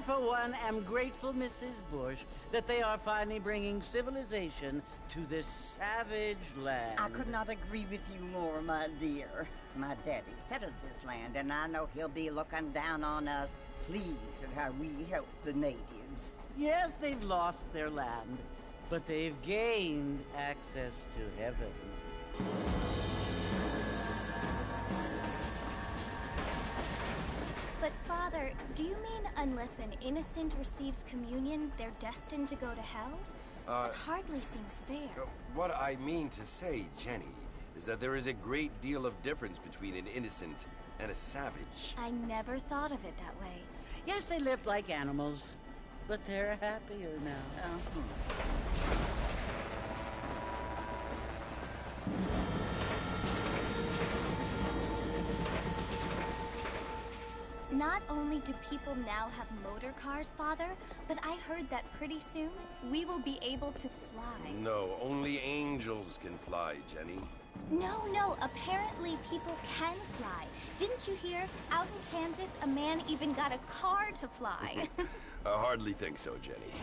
for one, am grateful, Mrs. Bush, that they are finally bringing civilization to this savage land. I could not agree with you more, my dear. My daddy settled this land, and I know he'll be looking down on us, pleased at how we help the natives. Yes, they've lost their land, but they've gained access to heaven. But, Father, do you mean unless an innocent receives communion, they're destined to go to hell? It hardly seems fair. What I mean to say, Jenny, is that there is a great deal of difference between an innocent and a savage. I never thought of it that way. Yes, they lived like animals, but they're happier now. Not only do people now have motor cars, Father, but I heard that pretty soon we will be able to fly. No, only angels can fly, Jenny. No, apparently people can fly. Didn't you hear? Out in Kansas, a man even got a car to fly. I hardly think so, Jenny.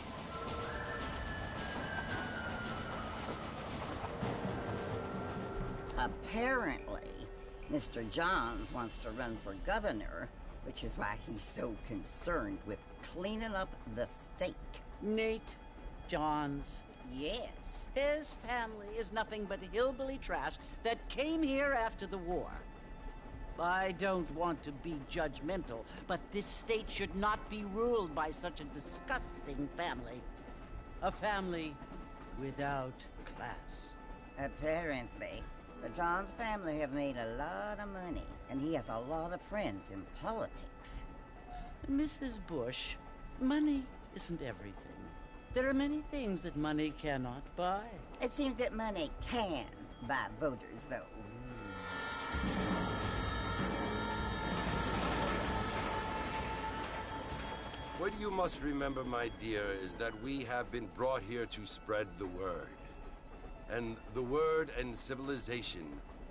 Apparently, Mr. Johns wants to run for governor, which is why he's so concerned with cleaning up the state. Nate Johns. Yes. His family is nothing but hillbilly trash that came here after the war. I don't want to be judgmental, but this state should not be ruled by such a disgusting family. A family without class. Apparently. The Johns family have made a lot of money, and he has a lot of friends in politics. Mrs. Bush, money isn't everything. There are many things that money cannot buy. It seems that money can buy voters, though. What you must remember, my dear, is that we have been brought here to spread the word. And the word and civilization,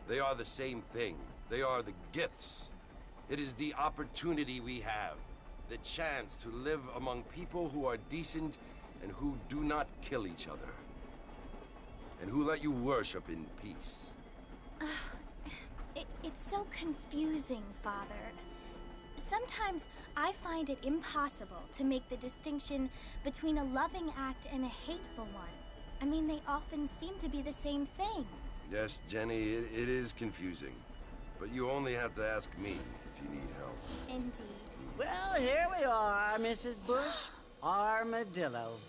they are the same thing. They are the gifts. It is the opportunity we have, the chance to live among people who are decent and who do not kill each other, and who let you worship in peace. It's so confusing, Father. Sometimes I find it impossible to make the distinction between a loving act and a hateful one. I mean, they often seem to be the same thing. Yes, Jenny, it is confusing. But you only have to ask me if you need help. Indeed. Well, here we are, Mrs. Bush. Armadillo.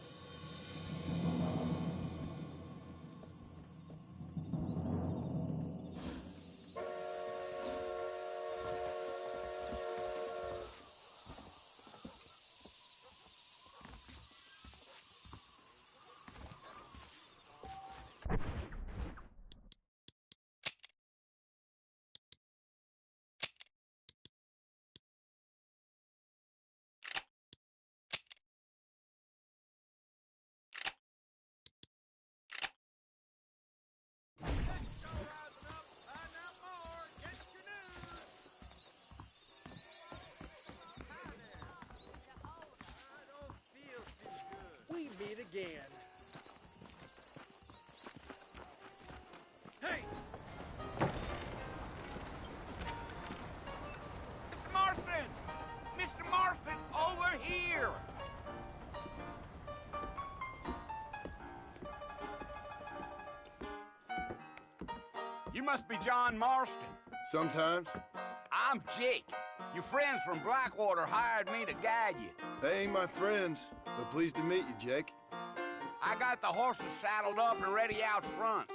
We meet again. Hey! Mr. Marston! Mr. Marston, over here! You must be John Marston. Sometimes. I'm Jake. Your friends from Blackwater hired me to guide you. They ain't my friends, but pleased to meet you, Jake. I got the horses saddled up and ready out front.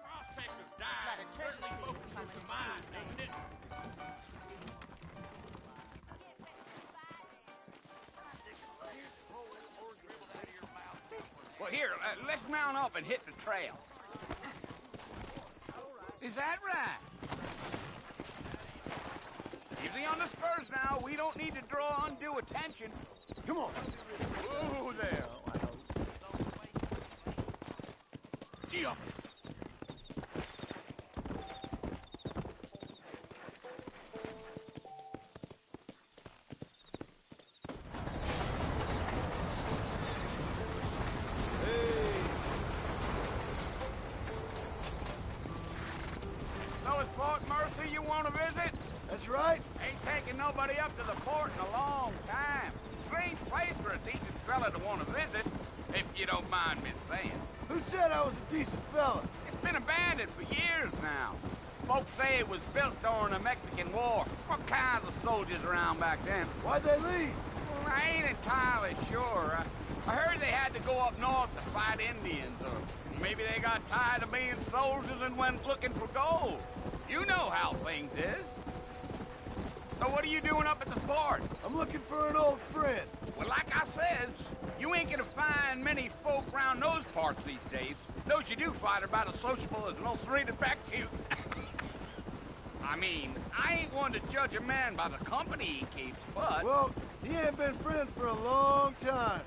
Prospectors died. Certainly focuses the mind, doesn't it? Well, here, let's mount up and hit the trail. Is that right? Easy on the spurs now. We don't need to draw undue attention. Come on. Whoa there. Gee up. Dallas Fort Mercer you want to visit? That's right. Ain't taking nobody up to the fort in a long time. Strange place for a decent fella to want to visit, if you don't mind me saying. Who said I was a decent fella? It's been abandoned for years now. Folks say it was built during the Mexican War. What kinds of soldiers around back then? Why'd they leave? Well, I ain't entirely sure. I heard they had to go up north to fight Indians, or maybe they got tired of being soldiers and went looking for gold. You know how things is. So what are you doing up at the fort? I'm looking for an old friend. Well, like I says, you ain't gonna find many folk around those parts these days. Those you do find are about as sociable as an old serrated back tooth. I mean, I ain't one to judge a man by the company he keeps, but... Well, he ain't been friends for a long time.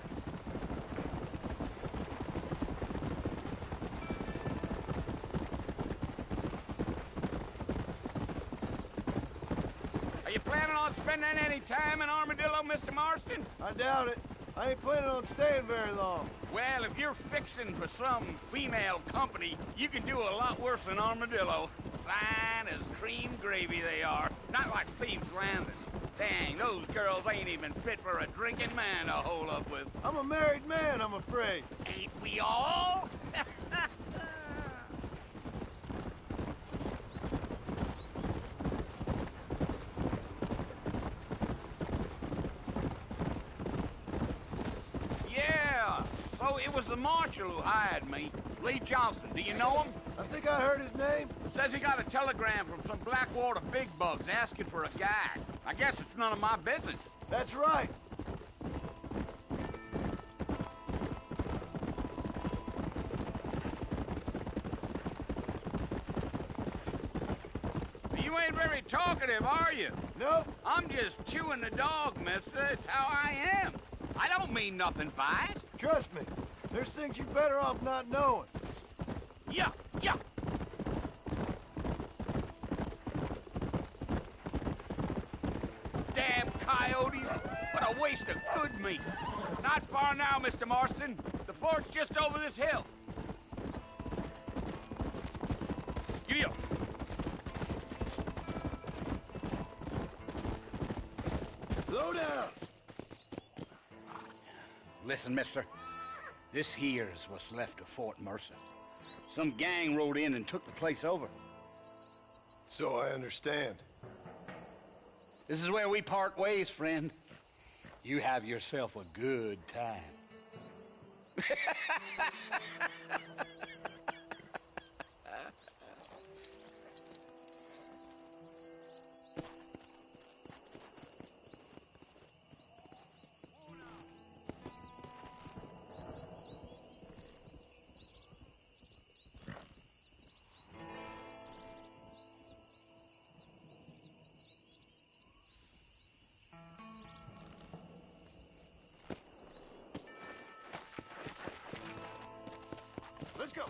Are you planning on spending any time in Armadillo, Mr. Marston? I doubt it. I ain't planning on staying very long. Well, if you're fixing for some female company, you can do a lot worse than Armadillo. Fine as cream gravy they are. Not like Thieves Landing. Dang, those girls ain't even fit for a drinking man to hole up with. I'm a married man, I'm afraid. Ain't we all? Yeah, so it was the marshal who hired me. Lee Johnson, do you know him? I think I heard his name. Says he got a telegram from some Blackwater big bugs asking for a guide. I guess it's none of my business. That's right. You ain't very talkative, are you? Nope. I'm just chewing the dog, mister. It's how I am. I don't mean nothing by it. Trust me. There's things you're better off not knowing. Yeah, yeah. Damn coyotes. What a waste of good meat. Not far now, Mr. Marston. The fort's just over this hill. Giddy up. Slow down. Listen, mister. This here is what's left of Fort Mercer. Some gang rode in and took the place over. So I understand. This is where we part ways, friend. You have yourself a good time. Let's go.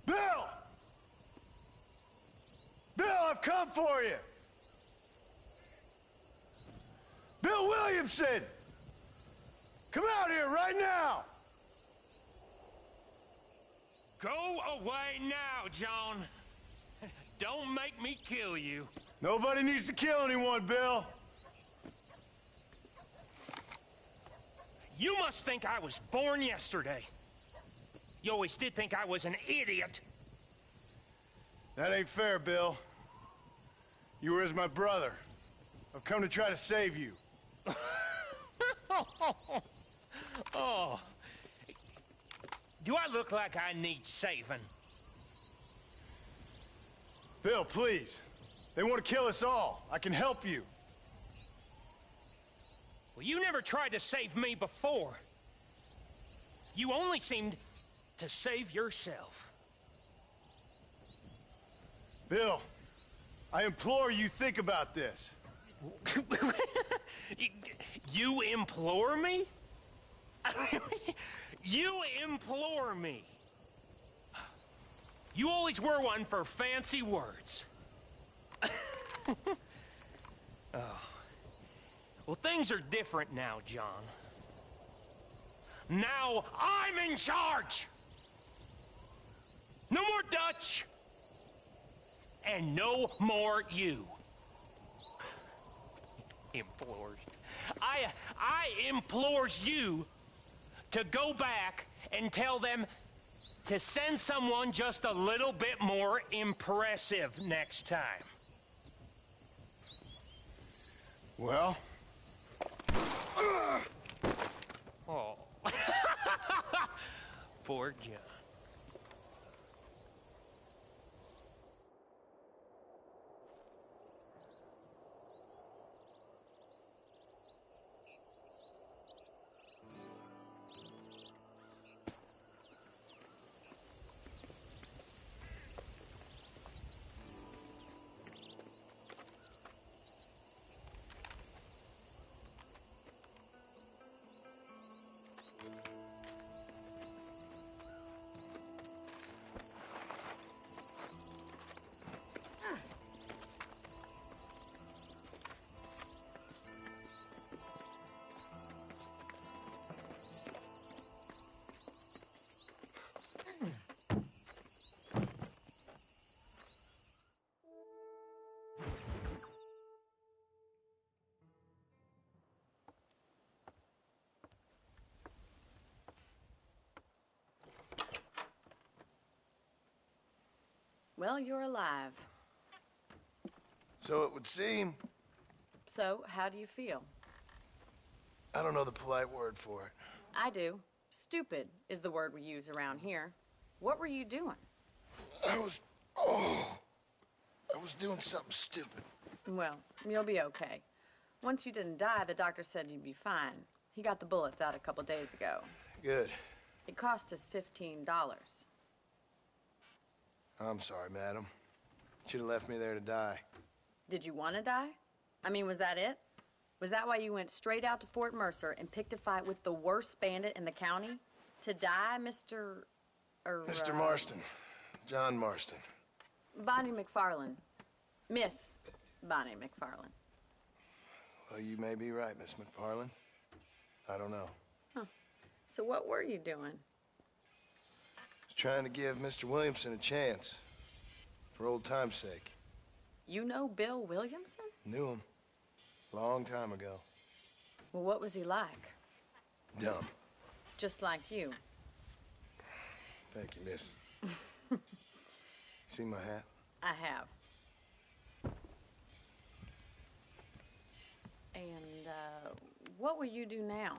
Bill! Bill, I've come for you! Bill Williamson! Come out here right now! Go away now, John. Don't make me kill you. Nobody needs to kill anyone, Bill. You must think I was born yesterday. You always did think I was an idiot. That ain't fair, Bill. You were as my brother. I've come to try to save you. Oh. Do I look like I need saving? Bill, please. They want to kill us all. I can help you. Well, you never tried to save me before. You only seemed to save yourself. Bill, I implore you, think about this. You implore me? You implore me? You always were one for fancy words. Oh. Well, things are different now, John. Now I'm in charge! No more Dutch! And no more you. Implores. I implores you to go back and tell them to send someone just a little bit more impressive next time. Well? Oh. Poor John. Well, you're alive. So it would seem. So, how do you feel? I don't know the polite word for it. I do. Stupid is the word we use around here. What were you doing? I was doing something stupid. Well, you'll be okay. Once you didn't die, the doctor said you'd be fine. He got the bullets out a couple days ago. Good. It cost us $15. I'm sorry, madam. Should have left me there to die. Did you want to die? I mean, was that it? Was that why you went straight out to Fort Mercer and picked a fight with the worst bandit in the county? To die, Mr. Mr. Marston. John Marston. Bonnie McFarland. Miss Bonnie McFarland. Well, you may be right, Miss McFarland. I don't know. Huh. So what were you doing? I was trying to give Mr. Williamson a chance. For old time's sake. You know Bill Williamson? Knew him. Long time ago. Well, what was he like? Dumb. Just like you. Thank you, miss. See my hat? I have. And, what will you do now?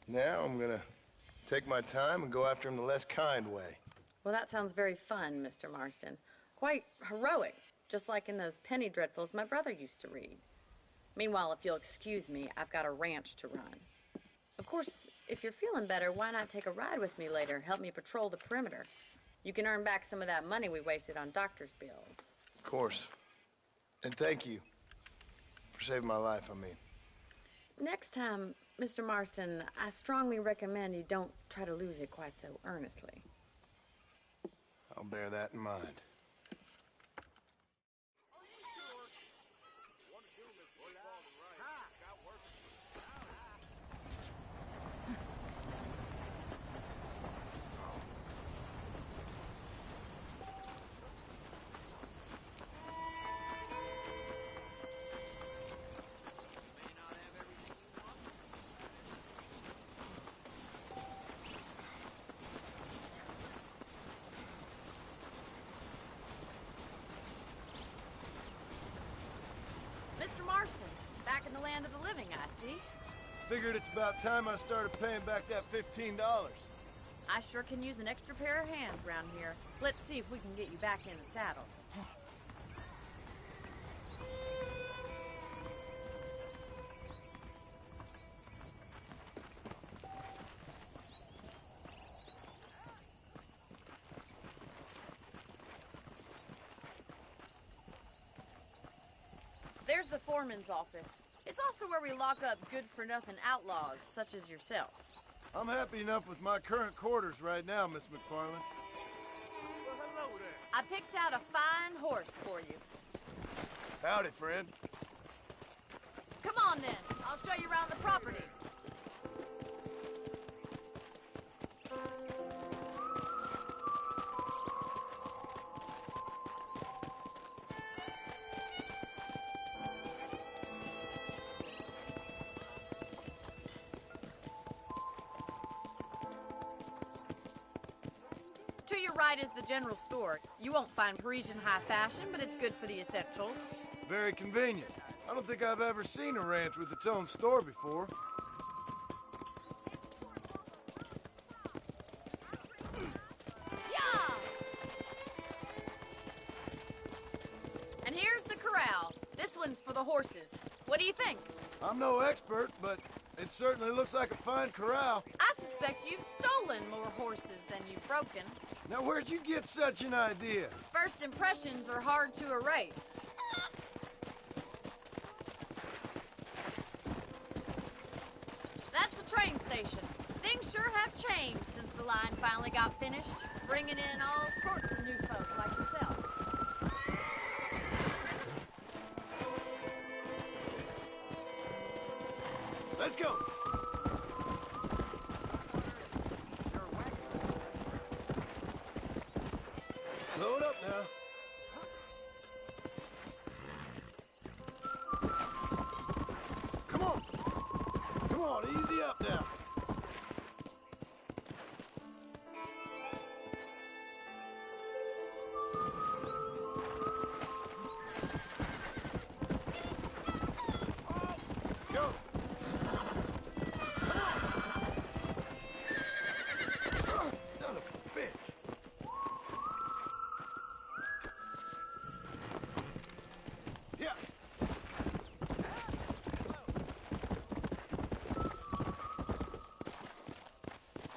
Now I'm gonna take my time and go after him the less kind way. Well, that sounds very fun, Mr. Marston. Quite heroic, just like in those penny dreadfuls my brother used to read. Meanwhile, if you'll excuse me, I've got a ranch to run. Of course, if you're feeling better, why not take a ride with me later? Help me patrol the perimeter. You can earn back some of that money we wasted on doctor's bills. Of course. And thank you for saving my life, I mean. Next time, Mr. Marston, I strongly recommend you don't try to lose it quite so earnestly. I'll bear that in mind. Mr. Marston, back in the land of the living, I see. Figured it's about time I started paying back that $15. I sure can use an extra pair of hands around here. Let's see if we can get you back in the saddle. Here's the foreman's office. It's also where we lock up good-for-nothing outlaws, such as yourself. I'm happy enough with my current quarters right now, Miss McFarland. Well, hello there. I picked out a fine horse for you. Howdy, friend. Come on, then. I'll show you around the property. To your right is the general store. You won't find Parisian high fashion, but it's good for the essentials. Very convenient. I don't think I've ever seen a ranch with its own store before. Yeah! And here's the corral. This one's for the horses. What do you think? I'm no expert, but it certainly looks like a fine corral. I suspect you've stolen more horses than you've broken. Now, where'd you get such an idea? First impressions are hard to erase. That's the train station. Things sure have changed since the line finally got finished, bringing in all sorts of new folk like yourself. Let's go. Load up now. Come on. Come on, easy up now. Go. Son of a bitch. Yeah.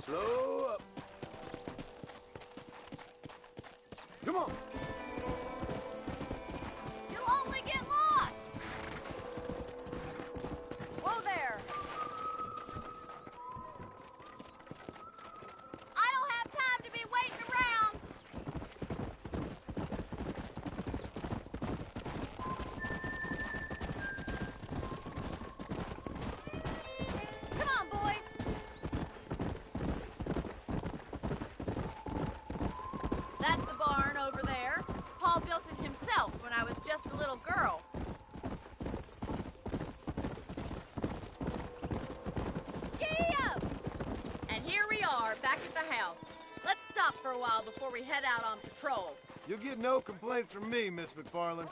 Slow up. Come on. You'll only get lost! Whoa there! I don't have time to be waiting around! Come on, boy! That's the barn over there. Paul built it himself when I was just a little girl. Yeah! And here we are, back at the house. Let's stop for a while before we head out on patrol. You'll get no complaint from me, Miss McFarland.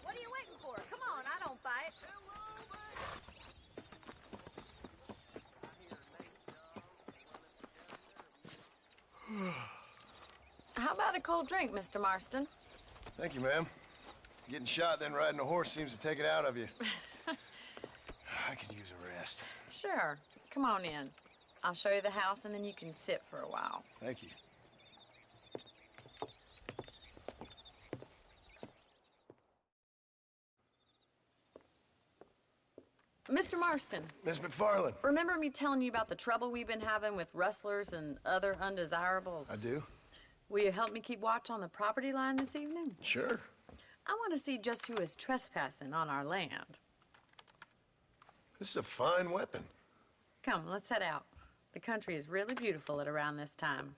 What are you waiting for? Come on, I don't fight. How about a cold drink, Mr. Marston? Thank you, ma'am. Getting shot, then riding a horse seems to take it out of you. I could use a rest. Sure. Come on in. I'll show you the house, and then you can sit for a while. Thank you. Mr. Marston, Miss McFarland. remember me telling you about the trouble we've been having with rustlers and other undesirables? I do. Will you help me keep watch on the property line this evening? Sure. I want to see just who is trespassing on our land. This is a fine weapon. Come, let's head out. The country is really beautiful at around this time.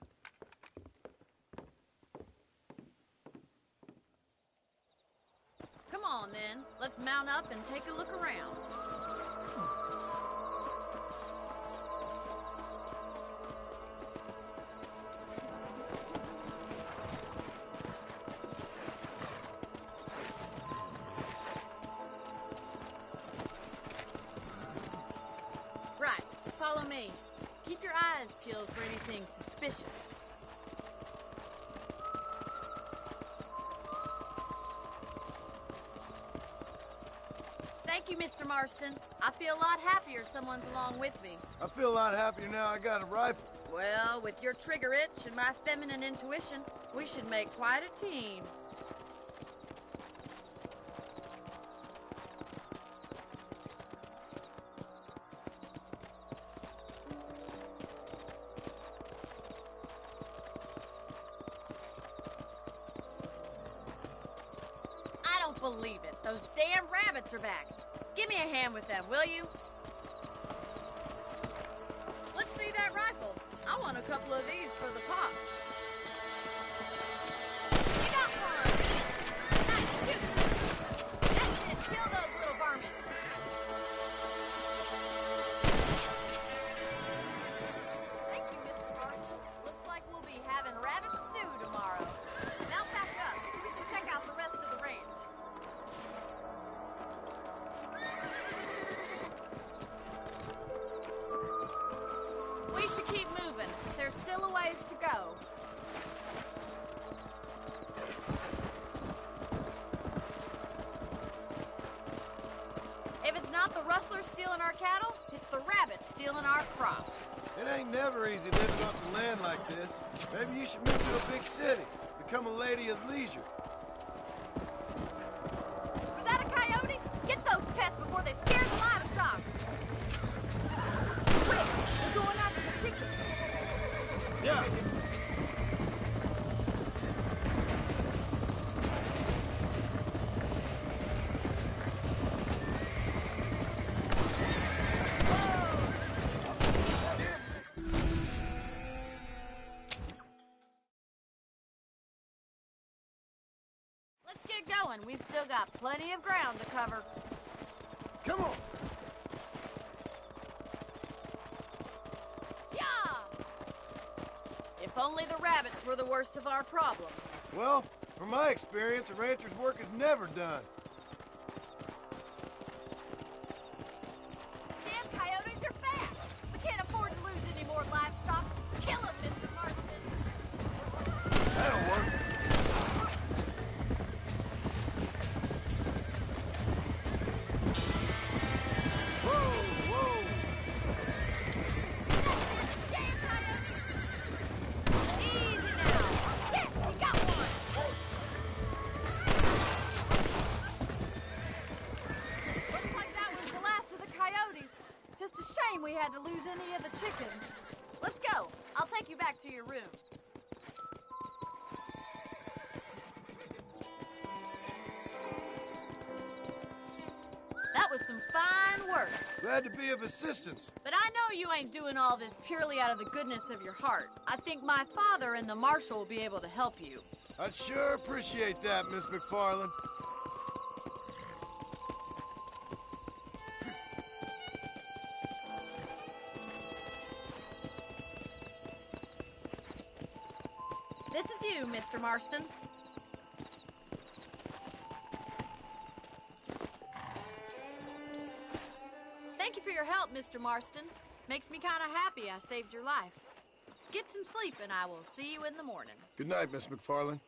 Come on, then. Let's mount up and take a look around. Follow me. Keep your eyes peeled for anything suspicious. Thank you, Mr. Marston. I feel a lot happier someone's along with me. I feel a lot happier now I got a rifle. Well, with your trigger itch and my feminine intuition, we should make quite a team. I don't believe it. Those damn rabbits are back. Give me a hand with them, will you? Let's see that rifle. I want a couple of these for the pop. You got one! Nice shooting! That's it, kill those little varmints. Thank you, Mr. Marston. Looks like we'll be having rabbit stew tomorrow. Now back up. We should check out the rest of the ranch. We should keep moving. There's still a ways to go. If it's not the rustlers stealing our cattle, it's the rabbits stealing our crops. It ain't never easy living off the land like this. Maybe you should move to a big city. Become a lady of leisure. Was that a coyote? Get those pests before they scare the livestock. Quick, we're going after the chickens. Yeah. Let's get going. We've still got plenty of ground to cover. Come on. Yeah! If only the rabbits were the worst of our problems. Well, from my experience, a rancher's work is never done. Damn coyotes are fast! We can't afford to lose any more livestock. Kill them, Mr. Marston! That'll work. We had to lose any of the chickens. Let's go. I'll take you back to your room. That was some fine work. Glad to be of assistance. But I know you ain't doing all this purely out of the goodness of your heart. I think my father and the marshal will be able to help you. I'd sure appreciate that, Miss McFarland. This is you, Mr. Marston. Thank you for your help, Mr. Marston. Makes me kind of happy I saved your life. Get some sleep, and I will see you in the morning. Good night, Miss McFarland.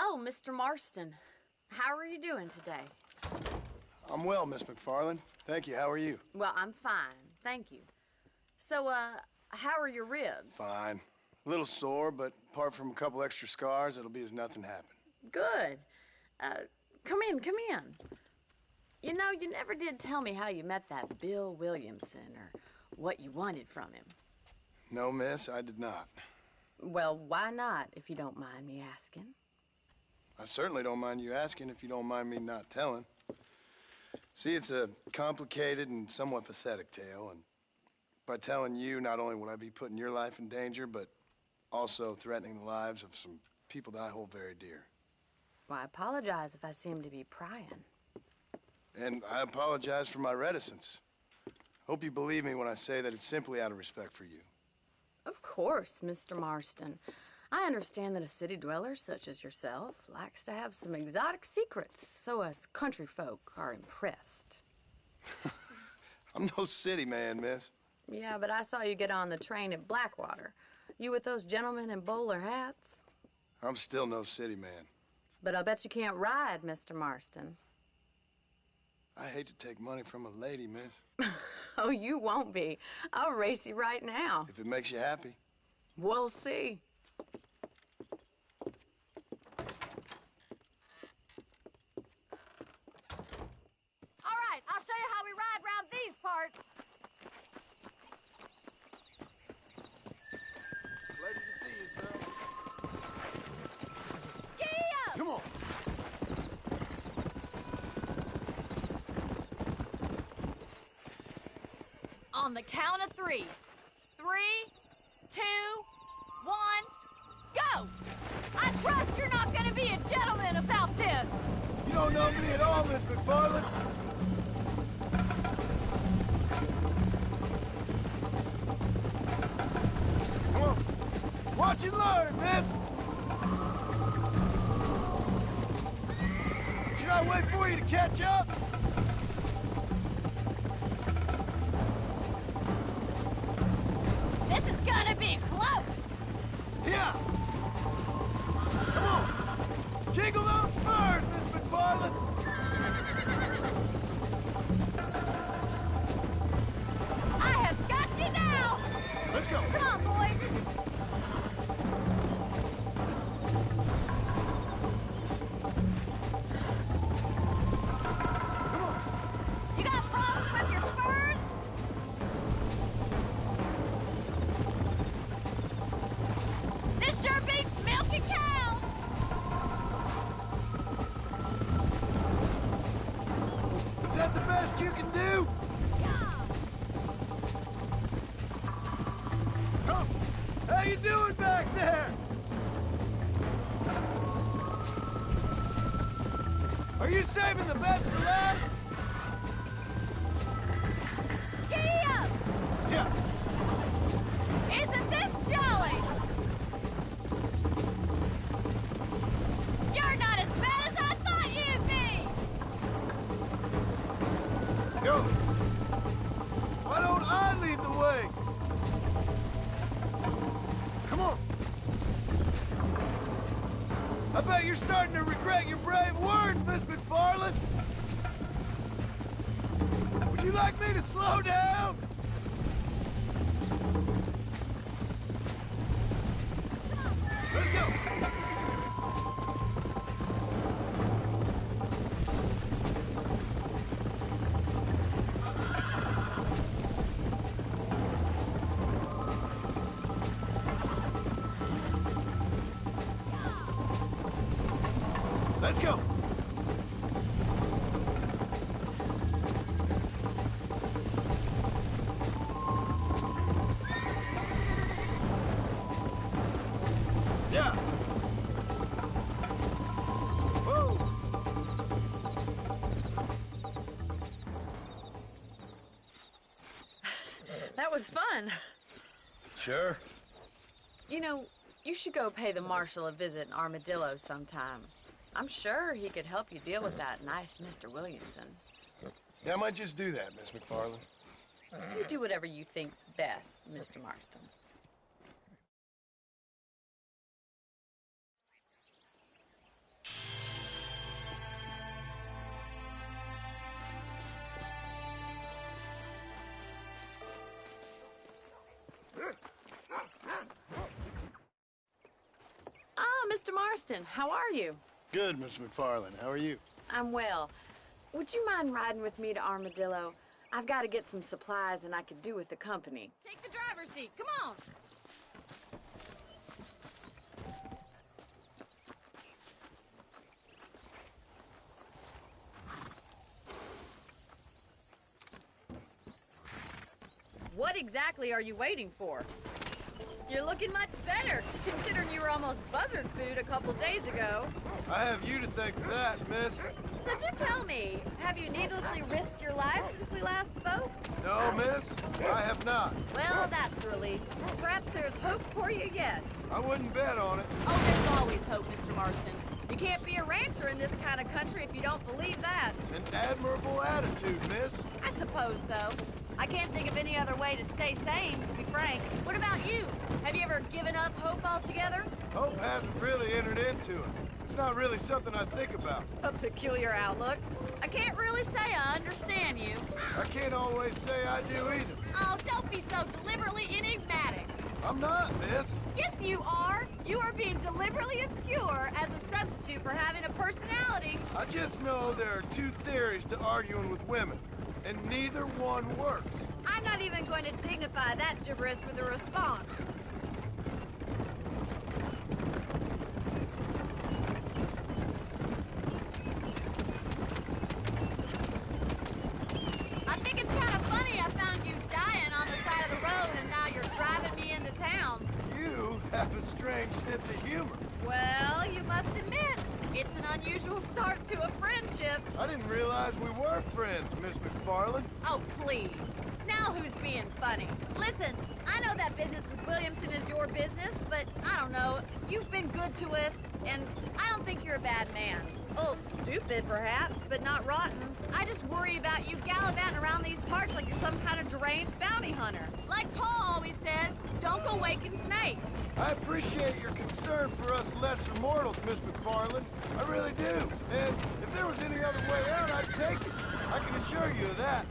Oh, Mr. Marston. How are you doing today? I'm well, Miss McFarland. Thank you. How are you? Well, I'm fine. Thank you. So, how are your ribs? Fine. A little sore, but apart from a couple extra scars, it'll be as nothing happened. Good. Come in, come in. You know, you never did tell me how you met that Bill Williamson or what you wanted from him. No, miss, I did not. Well, why not, if you don't mind me asking? I certainly don't mind you asking if you don't mind me not telling. See, it's a complicated and somewhat pathetic tale, and by telling you, not only would I be putting your life in danger, but also threatening the lives of some people that I hold very dear. Well, I apologize if I seem to be prying. And I apologize for my reticence. Hope you believe me when I say that it's simply out of respect for you. Of course, Mr. Marston. I understand that a city dweller such as yourself likes to have some exotic secrets, so us country folk are impressed. I'm no city man, miss. Yeah, but I saw you get on the train at Blackwater. You with those gentlemen in bowler hats? I'm still no city man. But I'll bet you can't ride, Mr. Marston. I hate to take money from a lady, miss. Oh, you won't be. I'll race you right now. If it makes you happy. We'll see. All right, I'll show you how we ride round these parts. Pleasure to see you, sir. Gee-up! Come on. On the count of 3. 3, 2, 1, go! I trust you're not gonna be a gentleman about this. You don't know me at all, Miss McFarland. Come on. Watch and learn, miss. Should I wait for you to catch up? This is gonna be close. Yeah. Come on. Jiggle those spurs, Miss McFarland. I have got you now. Let's go. Come on, boys. You got problems with your spurs? This sure beats milking cows. Is that the best you can do? Come. How you doing back there? Are you saving the best for last? Gee up! Yeah. Isn't this jolly? You're not as bad as I thought you'd be! Go. Why don't I lead the way? Come on. I bet you're starting to regret your brave words, Miss McFarland. Would you like me to slow down? Let's go. Let's go. Yeah. Whoa. That was fun. Sure. You know, you should go pay the marshal a visit in Armadillo sometime. I'm sure he could help you deal with that nice Mr. Williamson. Yeah, I might just do that, Miss McFarland. You do whatever you think's best, Mr. Marston. Mr. Marston. How are you? Good, Miss McFarland. How are you? I'm well. Would you mind riding with me to Armadillo? I've got to get some supplies and I could do with the company. Take the driver's seat. Come on. What exactly are you waiting for? You're looking much better, considering you were almost buzzard food a couple days ago. I have you to thank for that, miss. So do tell me, have you needlessly risked your life since we last spoke? No, miss, I have not. Well, that's a relief. Perhaps there's hope for you yet. I wouldn't bet on it. Oh, there's always hope, Mr. Marston. You can't be a rancher in this kind of country if you don't believe that. An admirable attitude, miss. I suppose so. I can't think of any other way to stay sane, to be frank. What about you? Have you ever given up hope altogether? Hope hasn't really entered into it. It's not really something I think about. A peculiar outlook. I can't really say I understand you. I can't always say I do either. Oh, don't be so deliberately enigmatic. I'm not, miss. Yes, you are. You are being deliberately obscure as a substitute for having a personality. I just know there are two theories to arguing with women, and neither one works. I'm not even going to dignify that gibberish with a response. I think it's kind of funny I found you dying on the side of the road and now you're driving me into town. You have a strange sense of humor. Well, you must admit, it's an unusual start to a friendship. I didn't realize we were friends, Miss McFarland. Oh, please. Now who's being funny? Listen, I know that business with Williamson is your business, but I don't know. You've been good to us, and I don't think you're a bad man. A little stupid, perhaps, but not rotten. I just worry about you gallivanting around these parts like you're some kind of deranged bounty hunter. Like Paul always says, don't go waking snakes. I appreciate your concern for us lesser mortals, Miss McFarland. I really do. And if there was any other way out, I'd take it. I can assure you of that.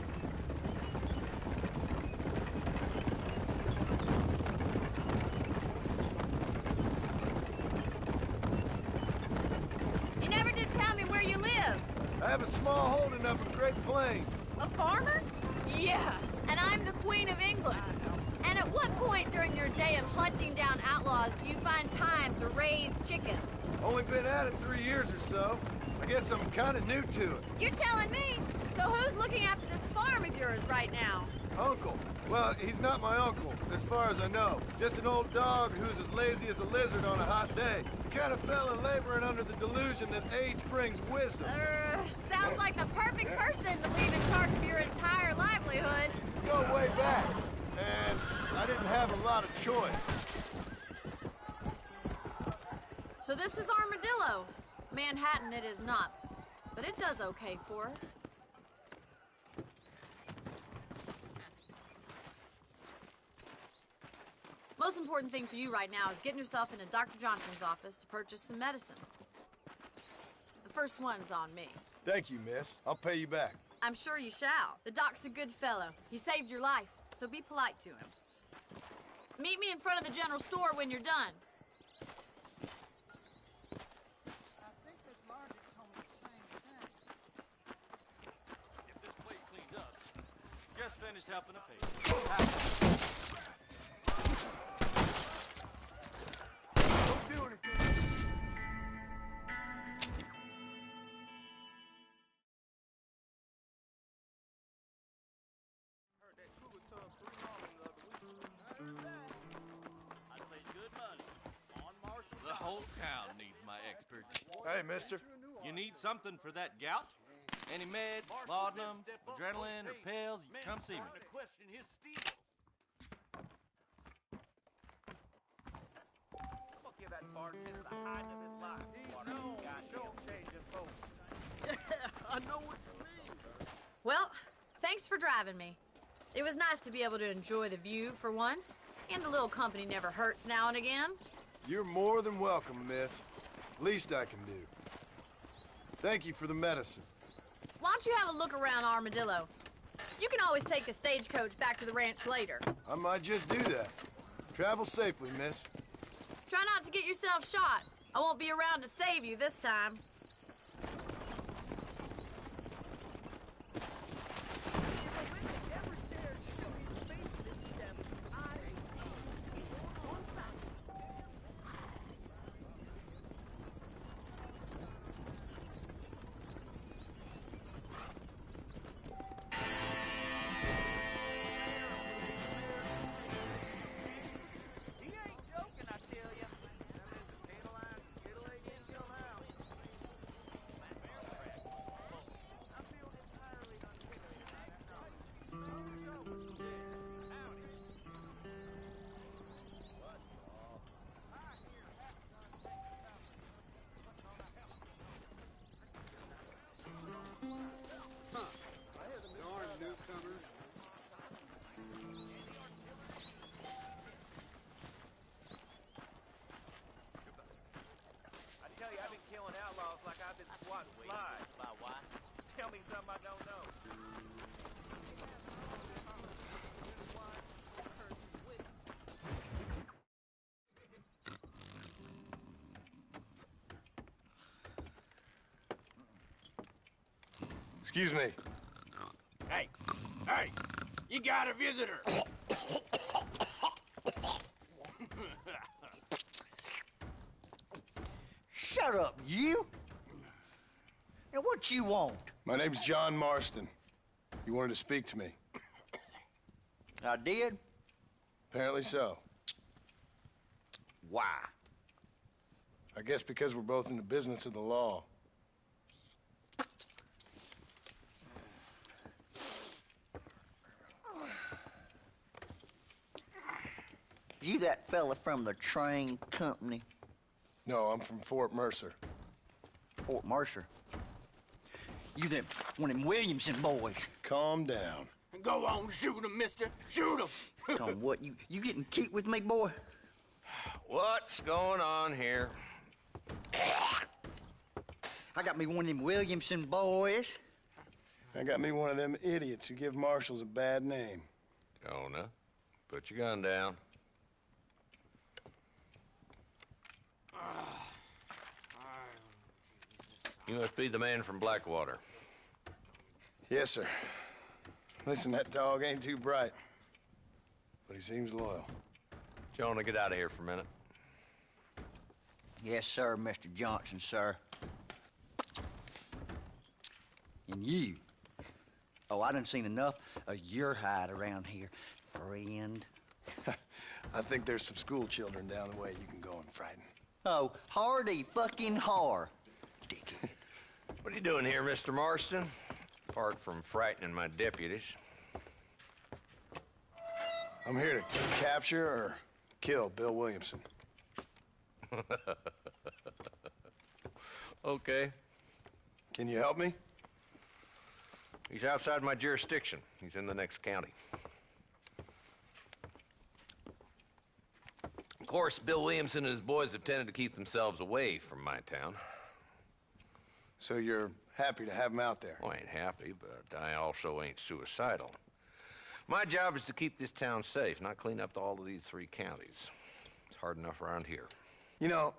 You never did tell me where you live. I have a small holding up in Great Plains. A farmer? Yeah, and I'm the Queen of England. And at what point during your day of hunting down outlaws do you find time to raise chickens? Only been at it 3 years or so. I guess I'm kind of new to it. You're telling me? So who's looking after this farm of yours right now? Uncle. Well, he's not my uncle, as far as I know. Just an old dog who's as lazy as a lizard on a hot day. The kind of fella laboring under the delusion that age brings wisdom. Sounds like the perfect person to leave in charge of your entire livelihood. Go way back. And I didn't have a lot of choice. So this is Armadillo. Manhattan it is not, but it does okay for us. Most important thing for you right now is getting yourself into Dr. Johnson's office to purchase some medicine. The first one's on me. Thank you, miss. I'll pay you back. I'm sure you shall. The doc's a good fellow. He saved your life, so be polite to him. Meet me in front of the general store when you're done. I think this Margaret told me the same thing. Get this plate cleaned up. Just finished helping a patient. Don't do anything. Heard that cougar tub 3 long the other week. I made good money on Marshall. The whole town needs my expertise. Hey, mister. You need something for that gout? Any meds, laudanum, adrenaline, or pills, you come see me. Question his steel. I'm gonna give that bartender the hiding of his life. He's known for changing folks. Yeah, I know what you mean. Well, thanks for driving me. It was nice to be able to enjoy the view for once, and a little company never hurts now and again. You're more than welcome, miss. Least I can do. Thank you for the medicine. Why don't you have a look around Armadillo? You can always take a stagecoach back to the ranch later. I might just do that. Travel safely, miss. Try not to get yourself shot. I won't be around to save you this time. Tell me something I don't know. Excuse me. Hey, you got a visitor. Shut up, you! And what you want? My name's John Marston. You wanted to speak to me. I did? Apparently so. Why? I guess because we're both in the business of the law. You that fella from the train company? No, I'm from Fort Mercer. Fort Mercer? You them one of them Williamson boys? Calm down. Go on, shoot him, mister. Shoot him. Tom, what, you getting cute with me, boy? What's going on here? I got me one of them Williamson boys. I got me one of them idiots who give marshals a bad name. Jonah, put your gun down. You must be the man from Blackwater. Yes, sir. Listen, that dog ain't too bright, but he seems loyal. Jonah, get out of here for a minute. Yes, sir, Mr. Johnson, sir. And you. Oh, I done seen enough of your hide around here, friend. I think there's some school children down the way you can go and frighten. Oh, hardy fucking har. Dickhead. What are you doing here, Mr. Marston? Apart from frightening my deputies. I'm here to capture or kill Bill Williamson. Okay. Can you help me? He's outside my jurisdiction. He's in the next county. Of course, Bill Williamson and his boys have tended to keep themselves away from my town. So you're happy to have him out there? Well, I ain't happy, but I also ain't suicidal. My job is to keep this town safe, not clean up all of these 3 counties. It's hard enough around here. You know,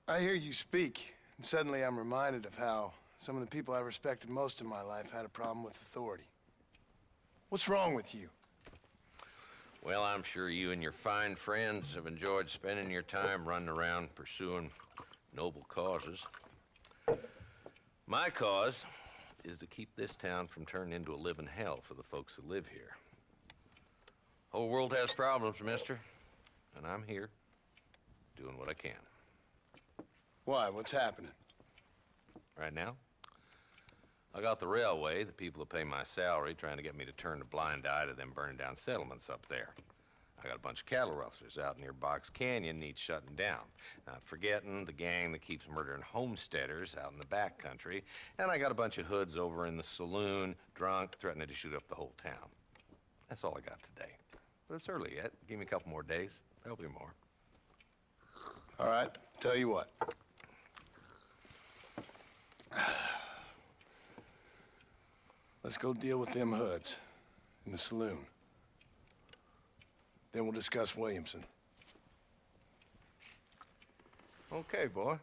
I hear you speak, and suddenly I'm reminded of how some of the people I respected most in my life had a problem with authority. What's wrong with you? Well, I'm sure you and your fine friends have enjoyed spending your time running around pursuing noble causes. My cause is to keep this town from turning into a living hell for the folks who live here. Whole world has problems, mister, and I'm here doing what I can. Why? What's happening? Right now, I got the railway, the people who pay my salary, trying to get me to turn a blind eye to them burning down settlements up there. I got a bunch of cattle rustlers out near Box Canyon needs shutting down. Not forgetting the gang that keeps murdering homesteaders out in the back country. And I got a bunch of hoods over in the saloon, drunk, threatening to shoot up the whole town. That's all I got today. But it's early yet. Give me a couple more days. There'll be more. All right, tell you what. Let's go deal with them hoods in the saloon. Then we'll discuss Williamson. Okay, boy.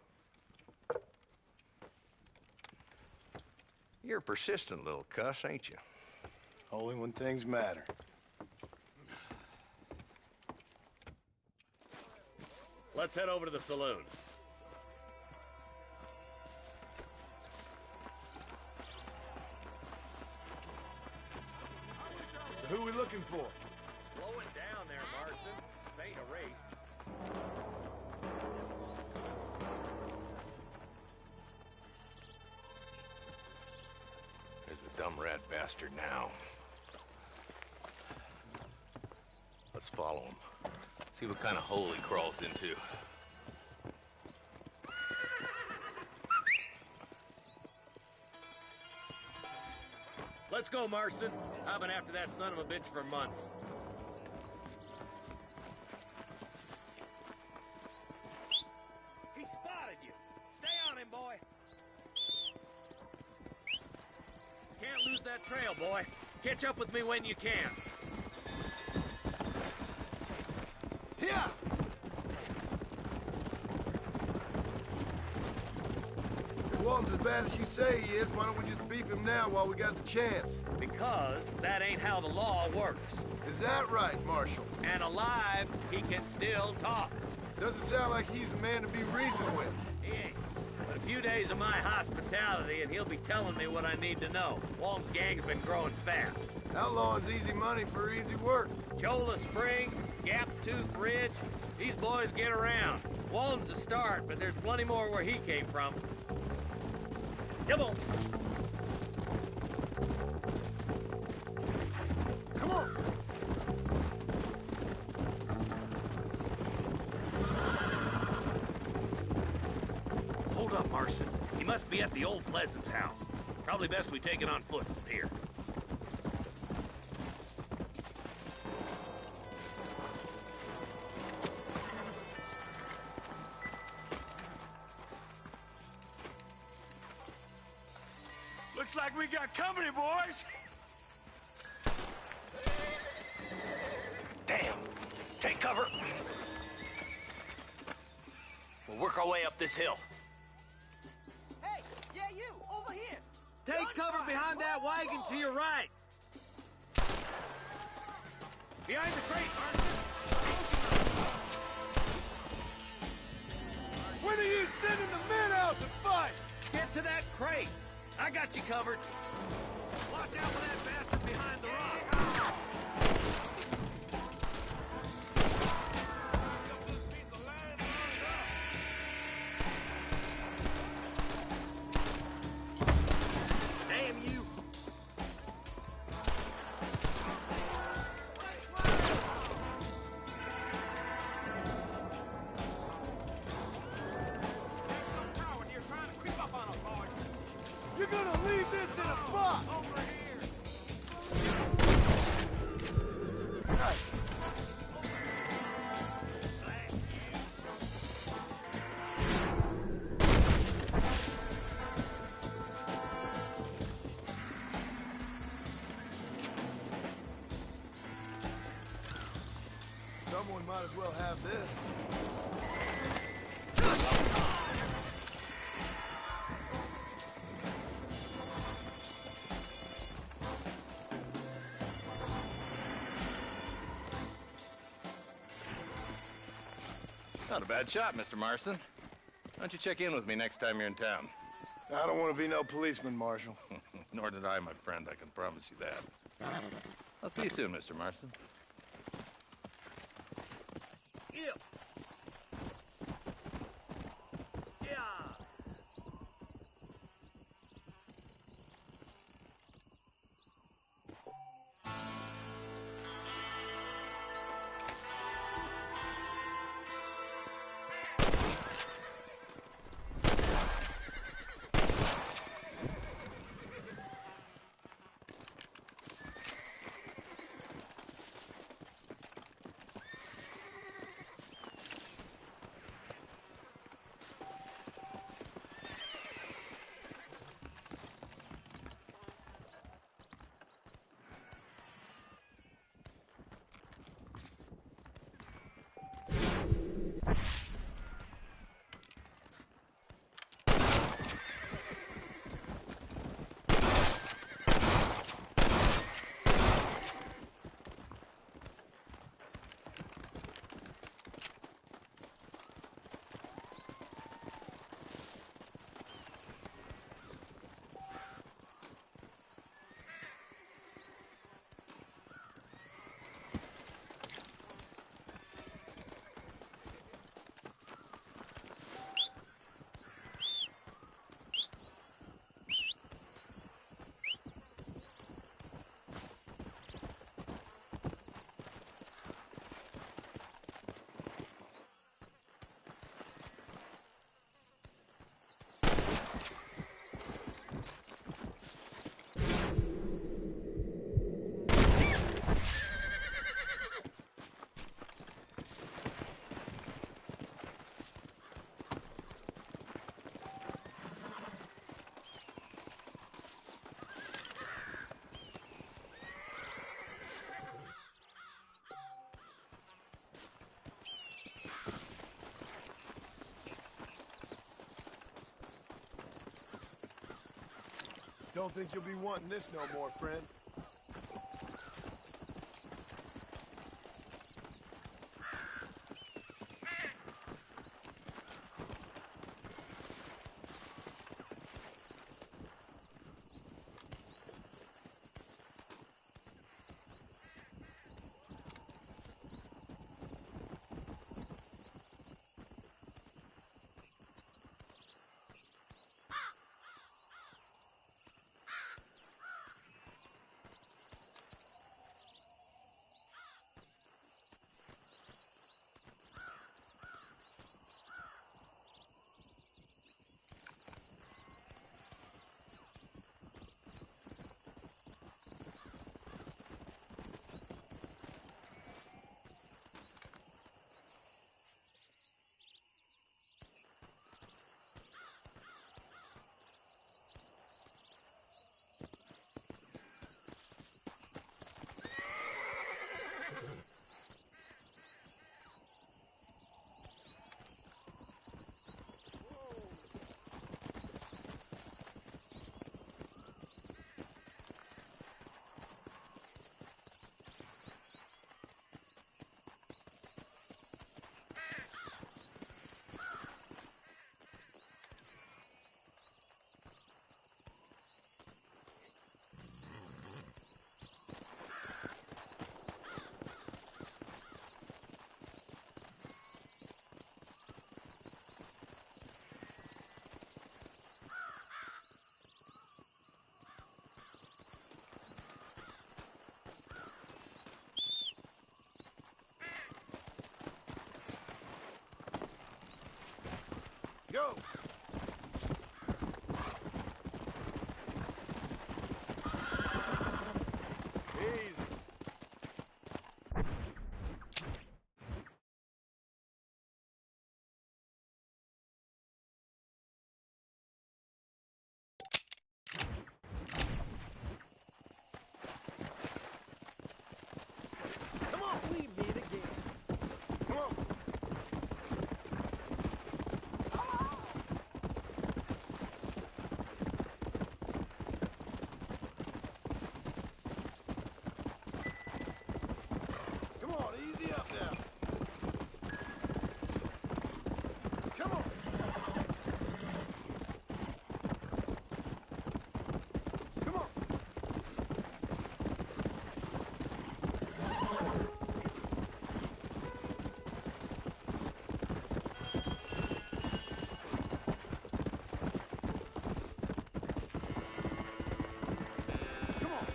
You're a persistent little cuss, ain't you? Only when things matter. Let's head over to the saloon. So who we looking for? Slow it down there, Marston. This ain't a race. There's the dumb rat bastard now. Let's follow him. See what kind of hole he crawls into. Let's go, Marston. I've been after that son of a bitch for months. He spotted you. Stay on him, boy. Can't lose that trail, boy. Catch up with me when you can. Here! If Walton's as bad as you say he is, why don't we just beef him now while we got the chance? Because that ain't how the law works. Is that right, Marshal? And alive, he can still talk. Doesn't sound like he's the man to be reasoned with. He ain't. But a few days of my hospitality, and he'll be telling me what I need to know. Walton's gang's been growing fast. Outlawing's easy money for easy work. Cholla Springs, Gap Tooth Ridge, these boys get around. Walton's a start, but there's plenty more where he came from. Come on. Come on! Hold up, Marston. He must be at the old Pleasance house. Probably best we take it on foot from here. Looks like we got company, boys. Damn! Take cover! We'll work our way up this hill. Hey, yeah, you, over here. Take cover behind that wagon to your right. Behind the crate, Marston. When are you sending the men out to fight? Get to that crate. I got you covered. Watch out for that bastard behind the rock. Damn you. You're gonna leave this in a box! Over here! Someone might as well have this. Not a bad shot, Mr. Marston. Why don't you check in with me next time you're in town? I don't want to be no policeman, Marshal. Nor did I, my friend. I can promise you that. I'll see you soon, Mr. Marston. Yeah. Yeah. Don't think you'll be wanting this no more, friend. Go! Easy. Come on, we meet again. Come on. Come on, easy up now. Come on. Come on. Come on.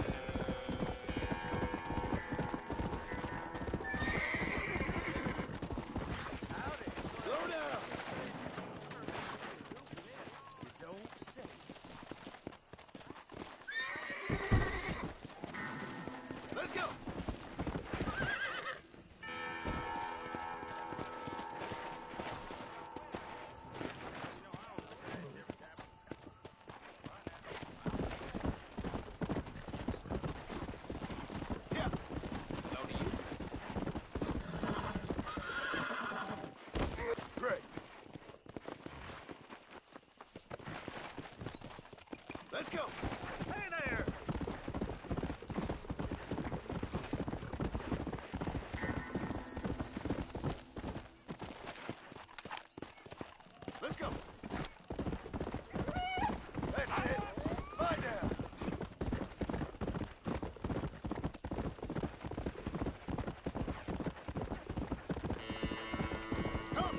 Slow down. You don't say. Let's go. Yeah. Hello to you. Great. Let's go. Hey there. Let's go. That's it. Lie down. Come.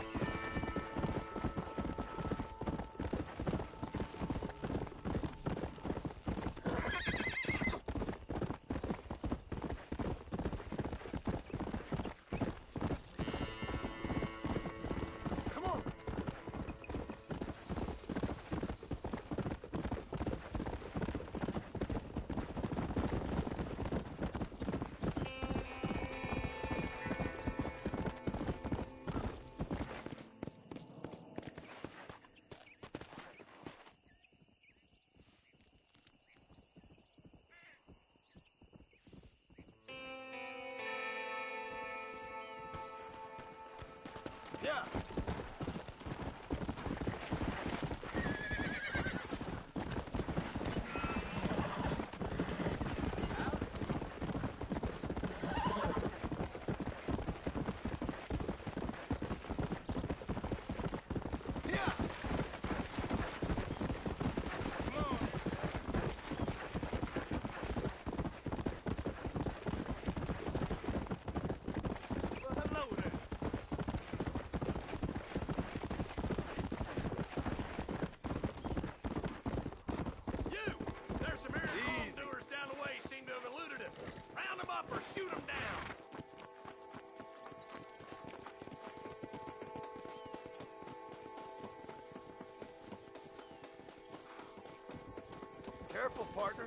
Careful, partner.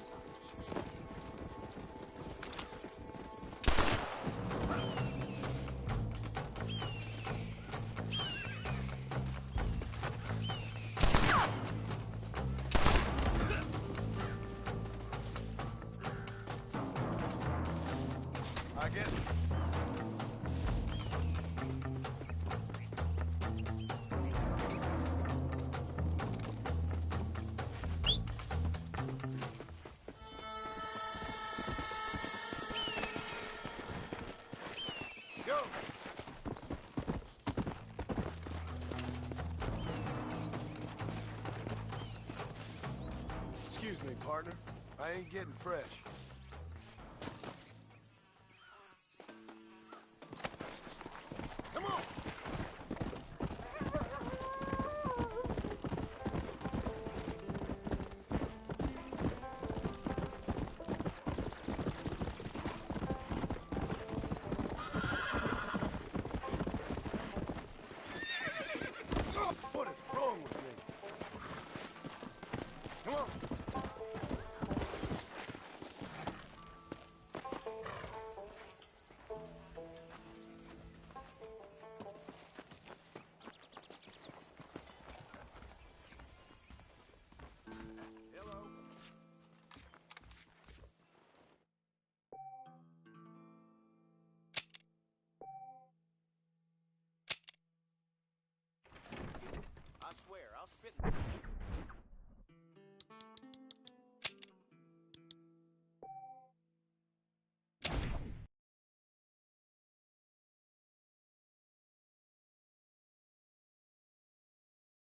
I guess. Go! Excuse me, partner. I ain't getting fresh. Come on! What is wrong with me? Come on! Hello. I swear, I'll spit.